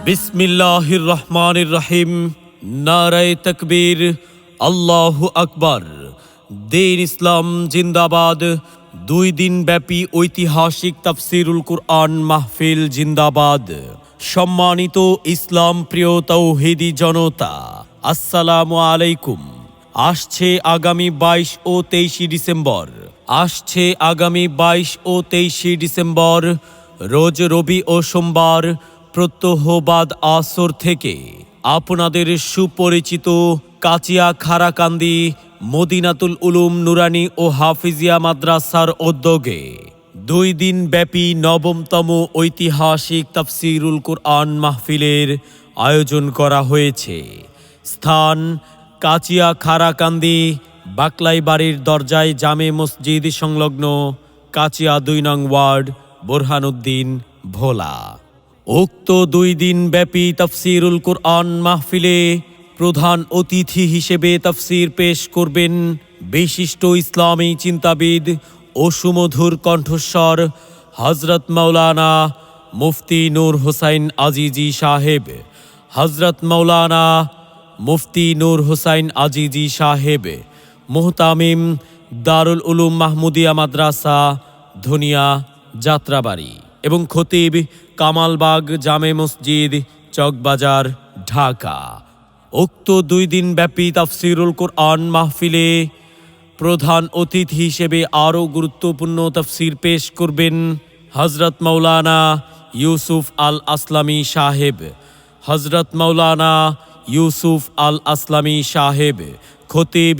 বিসমিল্লাহির রহমানির রহিম। নারায়ে তাকবীর, আল্লাহু আকবার। দ্বীন ইসলাম জিন্দাবাদ। 2 দিন ব্যাপী ঐতিহাসিক তাফসীরুল কুরআন মাহফিল জিন্দাবাদ। সম্মানিত ইসলাম প্রিয় তাওহীদি জনতা, আসসালামু আলাইকুম। আসছে আগামী 22 ও 23 ডিসেম্বর রোজ রবি ও সোমবার প্রত্যহবাদ আসর থেকে আপনাদের সুপরিচিত কাচিয়া খারাকান্দি মদিনাতুল উলুম নুরানি ও হাফিজিয়া মাদ্রাসার উদ্যোগে 2 দিন ব্যাপী 9তম ঐতিহাসিক তাফসীরুল কুরআন মাহফিলের আয়োজন করা হয়েছে। স্থান কাচিয়া খারাকান্দি বাকলাই বাড়ির দরজায় জামে মসজিদ সংলগ্ন কাচিয়া 2 নং ওয়ার্ড, বোরহানউদ্দিন, ভোলা। উক্ত 2 দিন ব্যাপী তাফসীরুল কুরআন মাহফিলে প্রধান অতিথি হিসেবে তাফসীর পেশ করবেন বিশিষ্ট ইসলামী চিন্তাবিদ ও সুমধুর কণ্ঠস্বর হযরত মাওলানা মুফতি নূর হোসাইন আজিজি সাহেব। হযরত মাওলানা মুফতি নূর হোসাইন আজিজি সাহেব মুহতামিম দারুল উলুম মাহমুদিয়া মাদ্রাসা, ধনিয়া, যাত্রাবাড়ি এবং খতিব কামালবাগ জামে মসজিদ, চকবাজার, ঢাকা। উক্ত 2 দিন ব্যাপী তাফসীরুল কুরআন মাহফিলে প্রধান অতিথি হিসেবে আরও গুরুত্বপূর্ণ তাফসীর পেশ করবেন হযরত মাওলানা ইউসুফ আল আসলামী সাহেব। হযরত মাওলানা ইউসুফ আল আসলামী সাহেব খতিব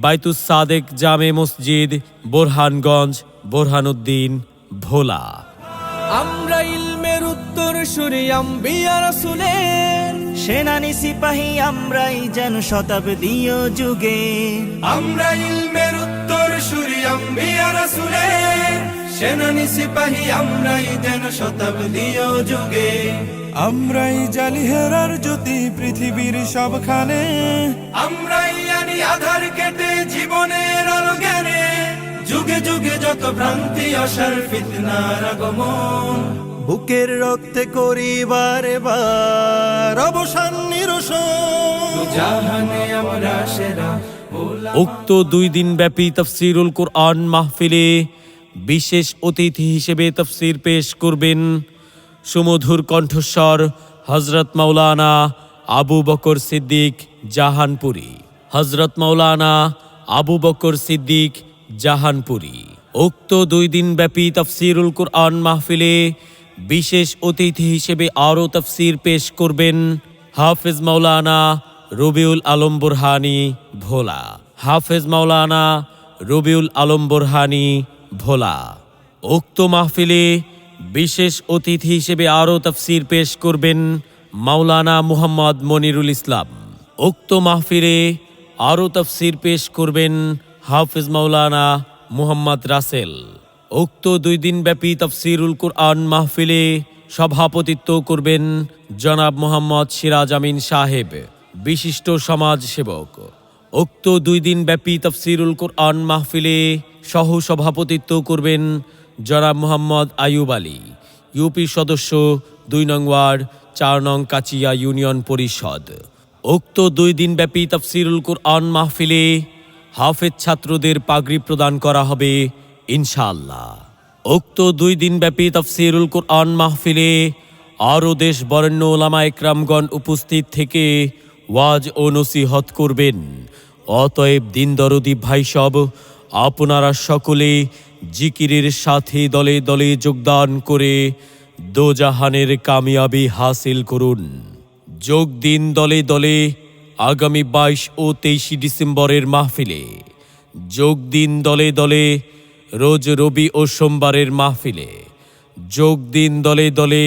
বাইতুস সাদেক জামে মসজিদ, বোরহানগঞ্জ, বোরহানউদ্দিন, ভোলা। আমরা ইলমের উত্তরসূরি আম্বিয়া রাসূলের সেনানি সিপাহী আমরাই যেন শতাব্দীয় যুগে। আমরা ইলমের উত্তরসূরি আম্বিয়া রাসূলের সেনানি সিপাহী আমরাই যেন শতাব্দীয় যুগে। আমরাই জালি হেরার জ্যোতি পৃথিবীর সবখানে। আমরাই আনি আধার কেটে জীবনের আলো জ্ঞানে। যুগে যুগে যত ভ্রান্তি আসার ফিতনার আগমন, বুকের রক্তে করিবার বার অবসান নিরসন। জাহানে আমরা সেরা। উক্ত 2 দিন ব্যাপী তাফসীরুল কুরআন মাহফিলে বিশেষ অতিথি হিসেবে তাফসীর পেশ করবেন সুমধুর কণ্ঠস্বর হযরত মাওলানা আবু বকর সিদ্দিক জাহানপুরী। হযরত মাওলানা আবু বকর সিদ্দিক জাহানপুরী। উক্ত 2 দিন ব্যাপী তাফসীরুল কুরআন মাহফিলে বিশেষ অতিথি হিসেবে আরও তাফসীর পেশ করবেন হাফেজ মাওলানা রবিউল আলম বোরহানি, ভোলা। হাফেজ মাওলানা রবিউল আলম বোরহানি, ভোলা। উক্ত মাহফিলে বিশেষ অতিথি হিসেবে আরও তাফসীর পেশ করবেন মাওলানা মুহাম্মদ মনিরুল ইসলাম। উক্ত মাহফিলে আরও তাফসীর পেশ করবেন হাফেজ মাওলানা মুহাম্মদ রাসেল। উক্ত 2 দিন ব্যাপী তাফসীরুল কুরআন মাহফিলে সভাপতিত্ব করবেন জনাব মোহাম্মদ সিরাজ আমিন সাহেব, বিশিষ্ট সমাজ সেবক। উক্ত 2 দিন ব্যাপী তাফসীরুল কুরআন মাহফিলে সহ সভাপতিত্ব করবেন জনাব মোহাম্মদ আয়ুব আলী, ইউপি সদস্য, 2 নং ওয়ার্ড, 4 নং কাচিয়া ইউনিয়ন পরিষদ। উক্ত 2 দিন ব্যাপী তাফসীরুল কুরআন মাহফিলে হাফেজ ছাত্রদের পাগড়ি প্রদান করা হবে ইনশাআল্লাহ। উক্ত 2 দিন ব্যাপী তাফসীরুল কুরআন মাহফিলে আরও দেশ বরেণ্য ওলামা একরামগণ উপস্থিত থেকে ওয়াজ ও নসিহত করবেন। অতএব দিন দরদি ভাই সব, আপনারা সকলে জিকিরের সাথে দলে দলে যোগদান করে দোজাহানের কামিয়াবি হাসিল করুন। যোগ দিন দলে দলে আগামী 22 ও 23 ডিসেম্বরের মাহফিলে। যোগ দিন দলে দলে রোজ রবি ও সোমবারের মাহফিলে। যোগ দিন দলে দলে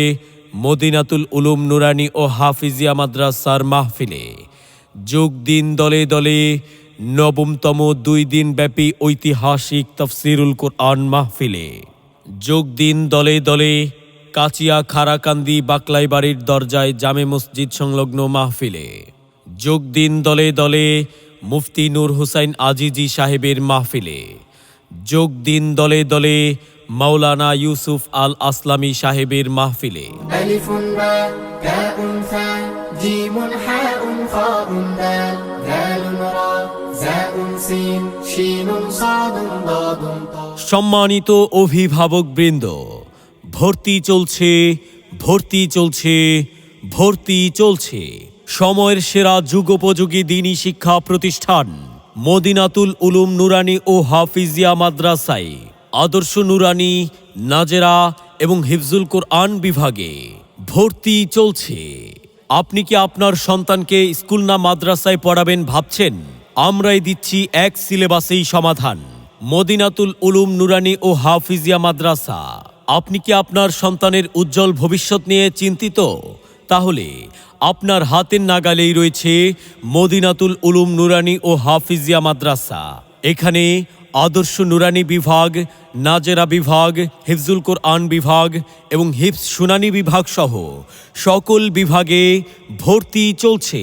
মদিনাতুল উলুম নুরানি ও হাফিজিয়া মাদ্রাসার মাহফিলে। যোগ দিন দলে দলে 9তম 2 দিন ব্যাপী ঐতিহাসিক তাফসীরুল কুরআন মাহফিলে। যোগ দিন দলে দলে কাচিয়া খারাকান্দি বাকলাই বাড়ির দরজায় জামে মসজিদ সংলগ্ন মাহফিলে। যোগ দিন দলে দলে মুফতি নূর হোসাইন আজিজি সাহেবের মাহফিলে। যোগ দিন দলে দলে মাওলানা ইউসুফ আল আসলামী সাহেবের মাহফিলে। ألف باء تاء ثاء جيم حاء خاء دال ذال راء زاء سين شين صاد ضاد طاء। সম্মানিত অভিভাবকবৃন্দ, ভর্তি চলছে, ভর্তি চলছে, ভর্তি চলছে। সময়ের সেরা যুগোপযোগী দ্বীনী শিক্ষা প্রতিষ্ঠান মদিনাতুল উলুম নুরানী ও হাফিজিয়া মাদ্রাসায় আদর্শ নুরানী, নাজেরা এবং হিফজুল কোরআন বিভাগে ভর্তি চলছে। আপনি কি আপনার সন্তানকে স্কুল না মাদ্রাসায় পড়াবেন ভাবছেন? আমরাই দিচ্ছি এক সিলেবাসেই সমাধান। মদিনাতুল উলুম নুরানী ও হাফিজিয়া মাদ্রাসা। আপনি কি আপনার সন্তানের উজ্জ্বল ভবিষ্যৎ নিয়ে চিন্তিত? তাহলে আপনার হাতের নাগালেই রয়েছে মদিনাতুল উলুম নুরানী ও হাফিজিয়া মাদ্রাসা। এখানে আদর্শ নুরানী বিভাগ, নাজেরা বিভাগ, হিফজুল কোরআন বিভাগ এবং হিফজ শুনানি বিভাগ সহ সকল বিভাগে ভর্তি চলছে।